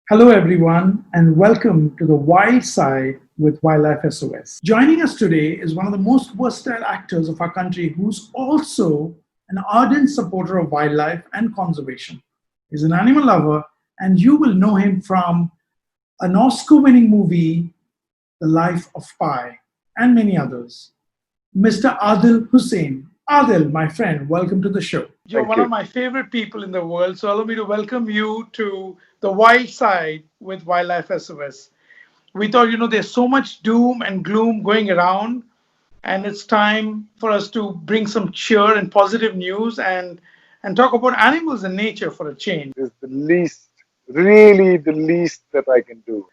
Hello, everyone, and welcome to the Wild Side with Wildlife SOS. Joining us today is one of the most versatile actors of our country who's also an ardent supporter of wildlife and conservation. He's an animal lover, and you will know him from an Oscar winning movie, The Life of Pi, and many others. Mr. Adil Hussain. Adil, my friend, welcome to the show. You're Thank one of you. my favorite people in the world, so allow me to welcome you to the wild side with Wildlife SOS. We thought, there's so much doom and gloom going around, and it's time for us to bring some cheer and positive news and talk about animals and nature for a change. This is the least, really the least that I can do.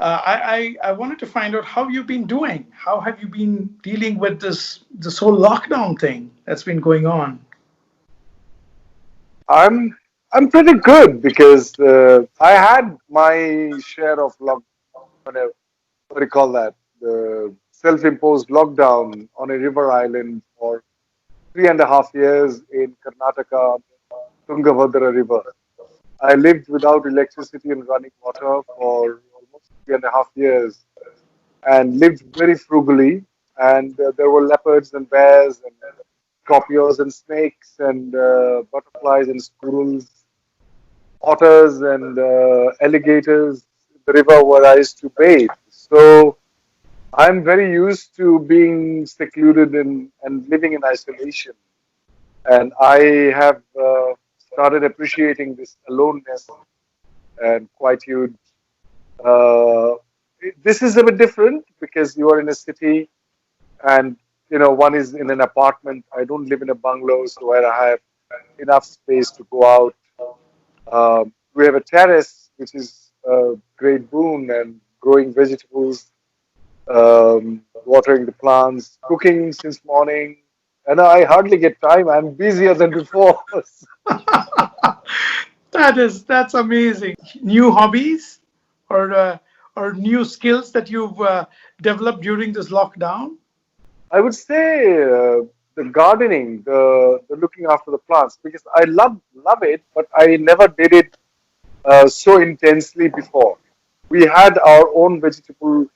I wanted to find out how you've been doing. How have you been dealing with this whole lockdown thing that's been going on? I'm I'm pretty good because I had my share of whatever, what do you call that? The self-imposed lockdown on a river island for 3.5 years in Karnataka, on the Tungabhadra River. I lived without electricity and running water for almost 3.5 years and lived very frugally. And there were leopards and bears and scorpions and snakes and butterflies and squirrels, otters and alligators in the river where I used to bathe. So I'm very used to being secluded and living in isolation. And I have started appreciating this aloneness and quietude. Uh, this is a bit different because you are in a city and one is in an apartment. I don't live in a bungalow, so where I have enough space to go out. We have a terrace, which is a great boon, and growing vegetables, watering the plants, cooking since morning. And I hardly get time. I'm busier than before. That's amazing. New hobbies or or new skills that you've developed during this lockdown. I would say the gardening, the looking after the plants, because I love it, but I never did it so intensely before. We had our own vegetable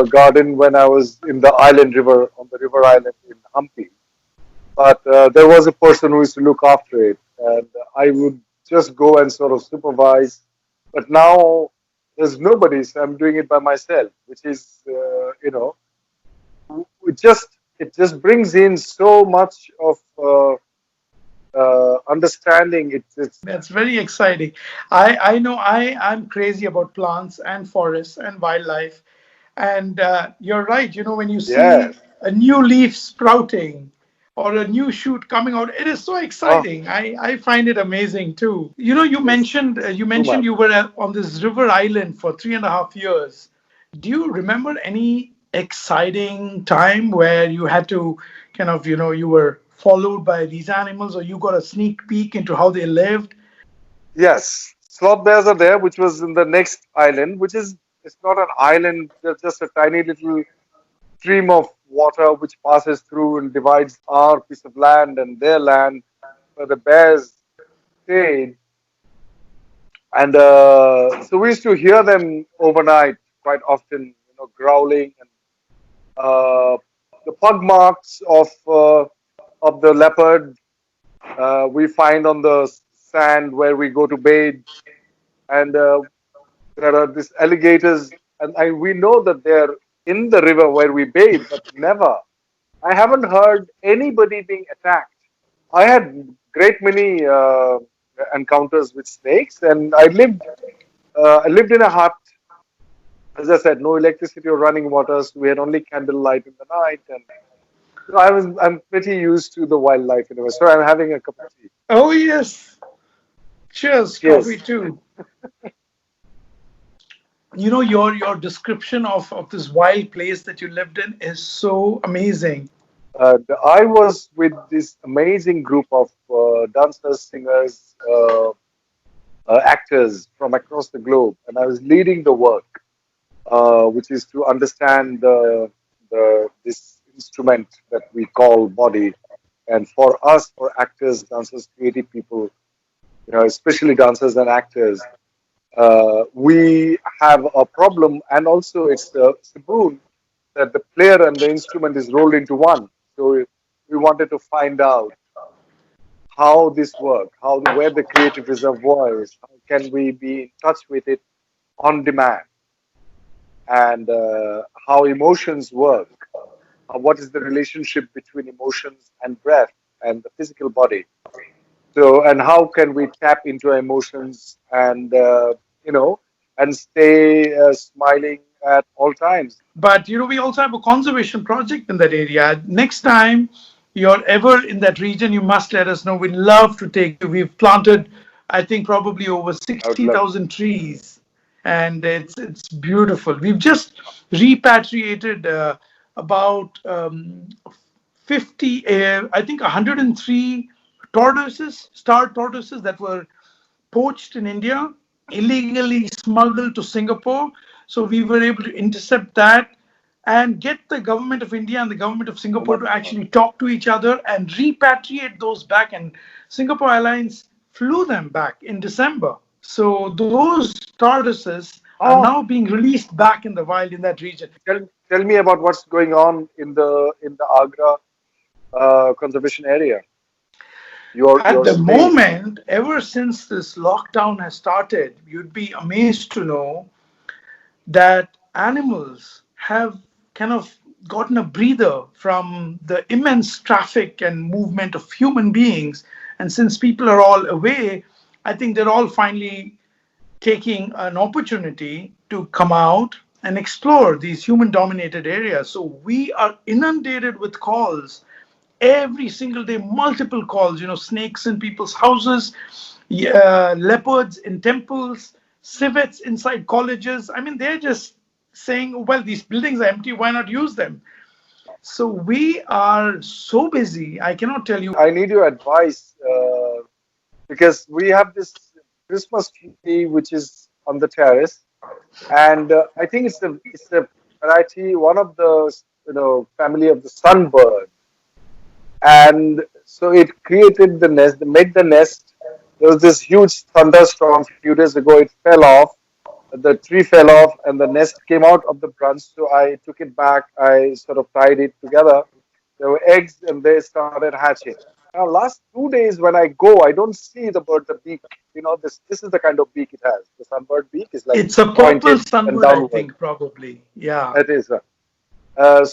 garden when I was in the island river, on the river island in Hampi. But there was a person who used to look after it, and I would just go and sort of supervise. But now there's nobody, so I'm doing it by myself, which is, it just brings in so much of understanding. It's That's very exciting. I know I'm crazy about plants and forests and wildlife. And you're right. When you see yes, a new leaf sprouting or a new shoot coming out, it is so oh, exciting. I find it amazing too. You it's mentioned you too mentioned much. you were on this river island for 3.5 years. Do you remember any exciting time where you had to kind of, you were followed by these animals or you got a sneak peek into how they lived? Yes, sloth bears are there, which was in the next island, which is it's not an island, just a tiny little stream of water which passes through and divides our piece of land and their land where the bears stayed. And so we used to hear them overnight quite often, growling and the pug marks of the leopard we find on the sand where we go to bathe, and there are these alligators, and we know that they're in the river where we bathe, but never. I haven't heard anybody being attacked. I had great many encounters with snakes, and I lived in a hut. As I said, no electricity or running water, so we had only candlelight in the night, and I'm pretty used to the wildlife anyway. So I'm having a cup of tea. Oh yes. Cheers, coffee Yes. too. Your description of this wild place that you lived in is so amazing. I was with this amazing group of dancers, singers, actors from across the globe, and I was leading the work, which is to understand this instrument that we call body. And for us, for actors, dancers, creative people, especially dancers and actors, we have a problem, and also it's a boon that the player and the instrument is rolled into one. So we wanted to find out how this works, how where the creative reservoir is, how can we be in touch with it on demand, and how emotions work. What is the relationship between emotions and breath and the physical body? So, and how can we tap into our emotions and and stay smiling at all times? But we also have a conservation project in that area. Next time you're ever in that region, you must let us know. We'd love to take you. We've planted, I think, probably over I would love. 60,000 trees, and it's beautiful. We've just repatriated about 50, I think 103 tortoises, star tortoises that were poached in India, illegally smuggled to Singapore. So we were able to intercept that and get the government of India and the government of Oh Singapore my to God. actually talk to each other and repatriate those back. And Singapore Airlines flew them back in December. So those tortoises are Oh, now being released back in the wild in that region. tell me about what's going on in the Agra conservation area. At Your the space. moment, ever since this lockdown has started, you'd be amazed to know that animals have kind of gotten a breather from the immense traffic and movement of human beings. And since people are all away, I think they're all finally taking an opportunity to come out and explore these human dominated areas. So we are inundated with calls every single day, multiple calls, snakes in people's houses, leopards in temples, civets inside colleges. I mean, they're just saying, well, these buildings are empty, why not use them? So we are so busy, I cannot tell you. I need your advice because we have this Christmas tree which is on the terrace, and I think it's a variety, one of the family of the sunbird, and so it created the nest, made the nest. There was this huge thunderstorm a few days ago. It fell off. The tree fell off, and the nest came out of the branch. So I took it back. I sort of tied it together. There were eggs, and they started hatching. Now, last 2 days when I go, I don't see the bird. The beak, this is the kind of beak it has. The sunbird beak is like It's a purple pointed and sunbird, I downward. think, probably. Yeah. That is.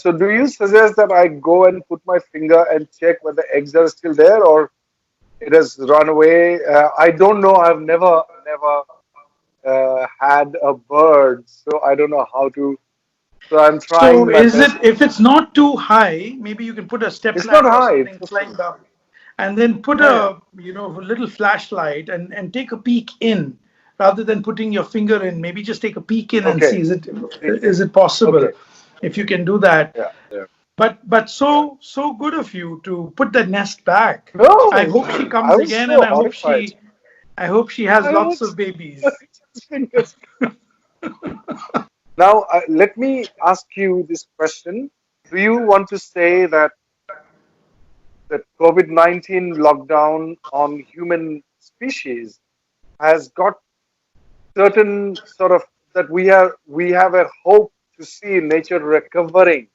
So, do you suggest that I go and put my finger and check whether the eggs are still there, or it has run away? I don't know. I've never had a bird, so I don't know how to. So I'm So trying my is it, best. if it's not too high, maybe you can put a step It's not ladder or high. something, climb up, and then put Yeah, yeah. a little flashlight and take a peek in, rather than putting your finger in. Maybe just take a peek in and see, Okay. is it possible, Okay. if you can do that. Yeah, yeah. But so good of you to put the nest back. I No, hope she I comes was again, and so I hope horrified. she has I lots was of babies. fingers. Now, let me ask you this question. Do you want to say that the COVID-19 lockdown on human species has got certain sort of that we have a hope to see nature recovering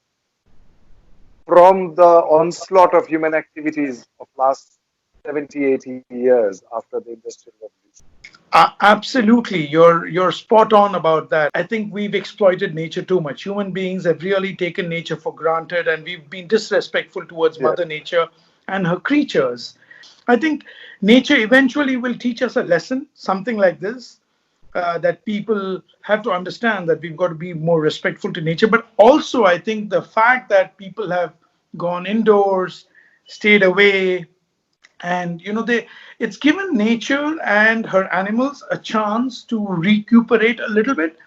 from the onslaught of human activities of last 70, 80 years after the industrial revolution? Absolutely, you're spot on about that. I think we've exploited nature too much. Human beings have really taken nature for granted, and we've been disrespectful towards Yeah. Mother Nature and her creatures. I think nature eventually will teach us a lesson, something like this, that people have to understand that we've got to be more respectful to nature. But also, I think the fact that people have gone indoors, stayed away, and it's given nature and her animals a chance to recuperate a little bit.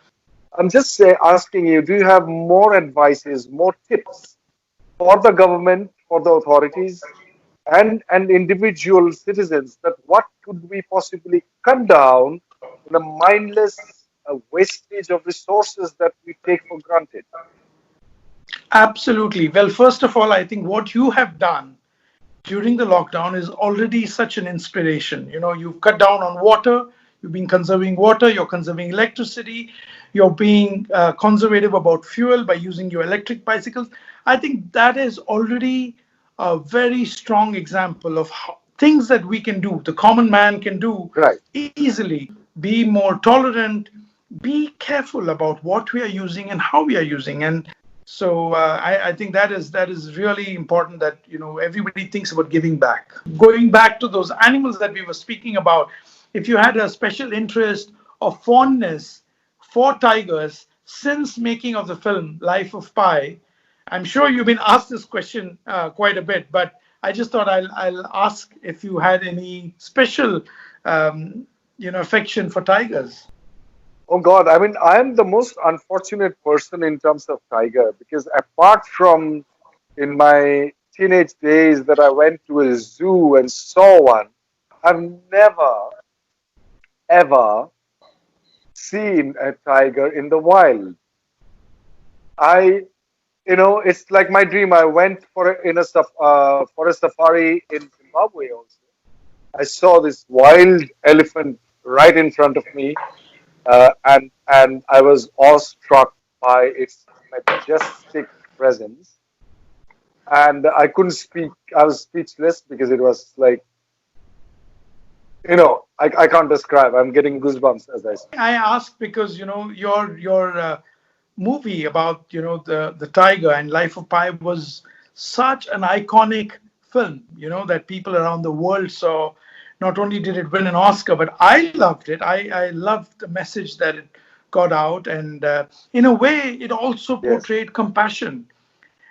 I'm just asking you, do you have more advices, more tips for the government, for the authorities, and individual citizens that what could we possibly cut down in the mindless wastage of resources that we take for granted? Absolutely. Well, first of all, I think what you have done during the lockdown is already such an inspiration. You've cut down on water, you've been conserving water, you're conserving electricity, you're being conservative about fuel by using your electric bicycles. I think that is already a very strong example of things that we can do, the common man can do Right. easily. Be more tolerant, be careful about what we are using and how we are using. And so I think that is really important that everybody thinks about giving back. Going back to those animals that we were speaking about, if you had a special interest or fondness for tigers since making of the film Life of Pi, I'm sure you've been asked this question quite a bit, but I just thought I'll ask if you had any special affection for tigers. Oh God, I mean, I am the most unfortunate person in terms of tiger because apart from in my teenage days that I went to a zoo and saw one, I've never ever seen a tiger in the wild. I, it's like my dream. I went for a safari in Zimbabwe also. I saw this wild elephant right in front of me, and I was awestruck by its majestic presence, and I couldn't speak. I was speechless because it was like, I can't describe. I'm getting goosebumps as I speak. I ask because your movie about the tiger and Life of Pi was such an iconic film. That people around the world saw. Not only did it win an Oscar, but I loved it. I loved the message that it got out, and in a way, it also Yes. portrayed compassion.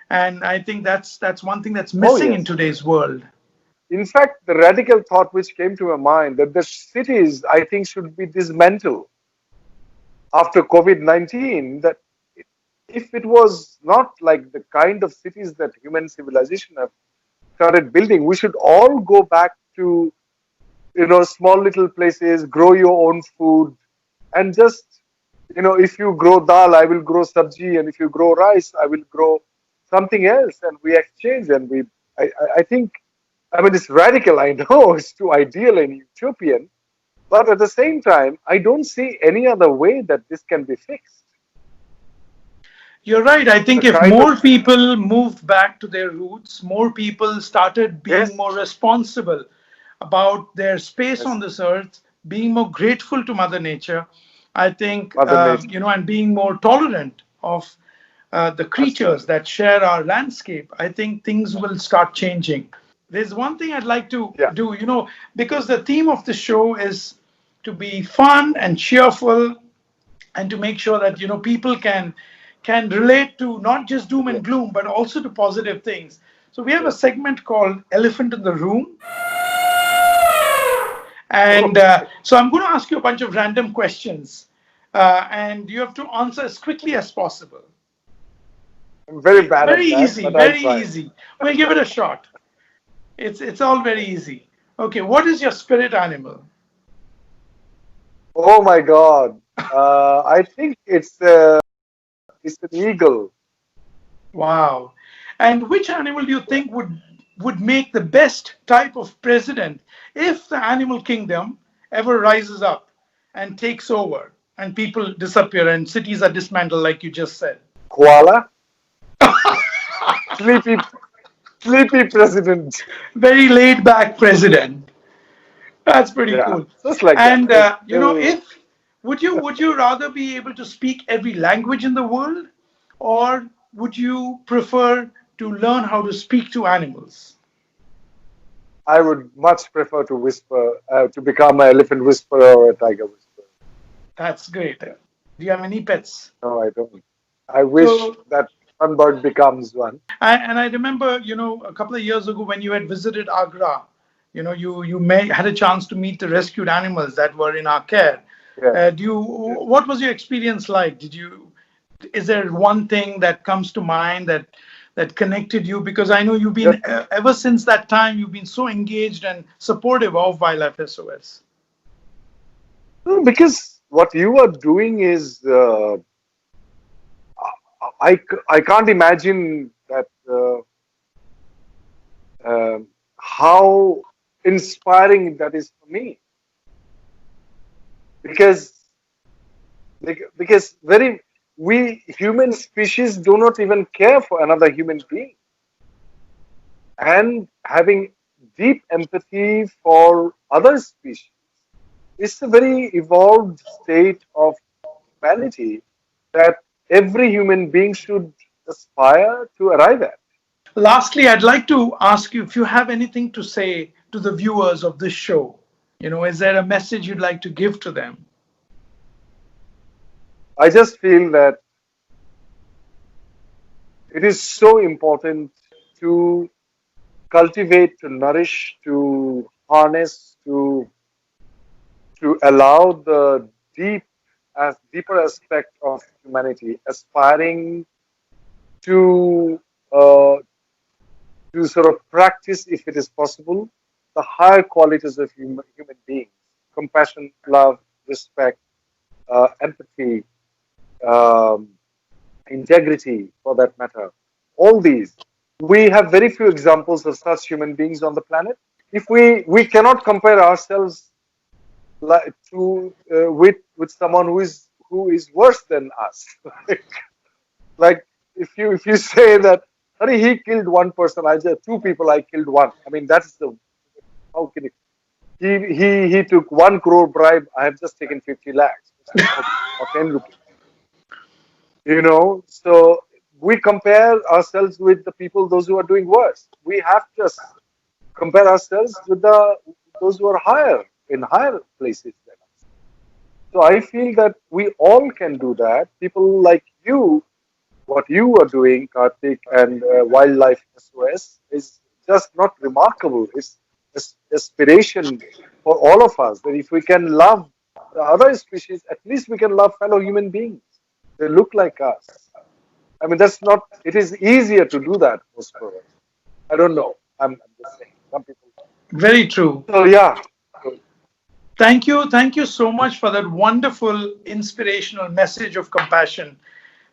And I think that's one thing that's Oh missing in yes. today's world. In fact, the radical thought which came to my mind that the cities, I think, should be dismantled after COVID-19. That if it was not like the kind of cities that human civilization have started building, we should all go back to small little places, grow your own food, and just if you grow dal, I will grow sabji, and if you grow rice, I will grow something else, and we exchange, and I think, I mean, it's radical, I know, it's too ideal and utopian, but at the same time, I don't see any other way that this can be fixed. You're right. I The think if kind of more people moved back to their roots, more people started being yes, more responsible about their space on yes, this earth, being more grateful to Mother Nature, I think, Mother Nature, and being more tolerant of the creatures absolutely, that share our landscape, I think things will start changing. There's one thing I'd like to yeah, do, because the theme of the show is to be fun and cheerful and to make sure that people can relate to not just doom yeah, and gloom but also to positive things. So we have a yeah. segment called Elephant in the Room, and Okay, so I'm going to ask you a bunch of random questions, and you have to answer as quickly as possible. I'm very bad Very at that, easy, but I'll very try. easy. We'll give it a shot. It's all very easy. Okay, what is your spirit animal? Oh my God, I think it's an eagle. Wow. And which animal do you Yeah. think would make the best type of president if the animal kingdom ever rises up and takes over and people disappear and cities are dismantled like you just said? Koala, sleepy, sleepy president. Very laid back president. That's pretty Yeah, cool. just like that. And Just chill. if would you rather be able to speak every language in the world, or would you prefer to learn how to speak to animals? I would much prefer to whisper, to become an elephant whisperer or a tiger whisperer. That's great. Yeah. Do you have any pets? No, I don't. I wish So, that sunbird becomes one. and I remember, a couple of years ago when you had visited Agra, you may had a chance to meet the rescued animals that were in our care. Yes, yes. What was your experience like? Is there one thing that comes to mind that connected you? Because I know you've Yes. been ever since that time you've been so engaged and supportive of Wildlife SOS. No, because what you are doing is I can't imagine that how inspiring that is for me, because very we human species do not even care for another human being, and having deep empathy for other species is a very evolved state of humanity that every human being should aspire to arrive at. Lastly, I'd like to ask you if you have anything to say to the viewers of this show. Is there a message you'd like to give to them? I just feel that it is so important to cultivate, to nourish, to harness, to allow the deeper aspect of humanity, aspiring to uh, to sort of practice, if it is possible, the higher qualities of human beings: compassion, love, respect, empathy, um, integrity, for that matter. All these, we have very few examples of such human beings on the planet. If we cannot compare ourselves with someone who is worse than us. Like if you say that, sorry, he killed one person, I just two people, I killed one. I mean, that's the how can it? He took 1 crore bribe. I have just taken 50 lakhs or 10 rupees. So we compare ourselves with the people, those who are doing worse. We have to compare ourselves with those who are in higher places than us. So I feel that we all can do that. People like you, what you are doing, Kartick, and Wildlife SOS is just not remarkable. It's inspiration for all of us. That if we can love the other species, at least we can love fellow human beings. They look like us. I mean, that's not. It is easier to do that, most probably. I don't know. I'm just saying. Some people. Very true. So yeah. Thank you. Thank you so much for that wonderful, inspirational message of compassion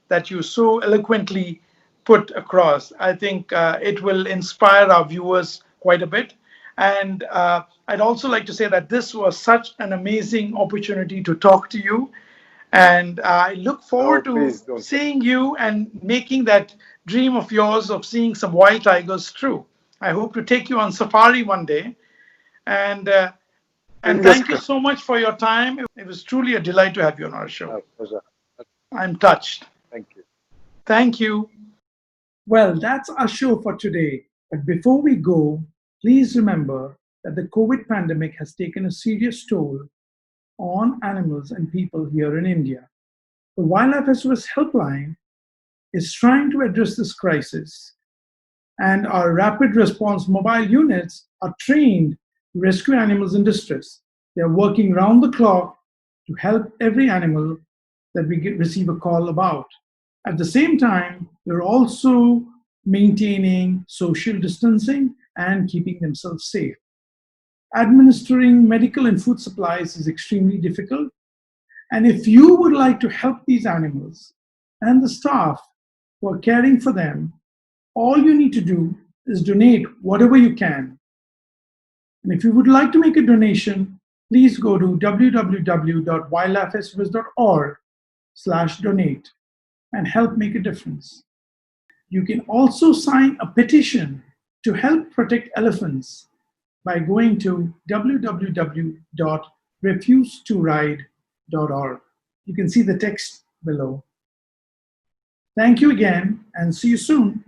that you so eloquently put across. I think it will inspire our viewers quite a bit. And I'd also like to say that this was such an amazing opportunity to talk to you. And I look No, forward to please don't. seeing you and making that dream of yours of seeing some wild tigers true. I hope to take you on safari one day. And and Fingers thank you crossed. so much for your time. It was truly a delight to have you on our show. Pleasure. I'm touched. Thank you. Thank you. Well, that's our show for today. But before we go, please remember that the COVID pandemic has taken a serious toll on animals and people here in India. The Wildlife SOS helpline is trying to address this crisis, and our rapid response mobile units are trained to rescue animals in distress. They are working round the clock to help every animal that we receive a call about. At the same time, they're also maintaining social distancing and keeping themselves safe. Administering medical and food supplies is extremely difficult. And if you would like to help these animals and the staff who are caring for them, all you need to do is donate whatever you can. And if you would like to make a donation, please go to www.wildlifesos.org/donate and help make a difference. You can also sign a petition to help protect elephants by going to www.refusetoride.org. You can see the text below. Thank you again and see you soon.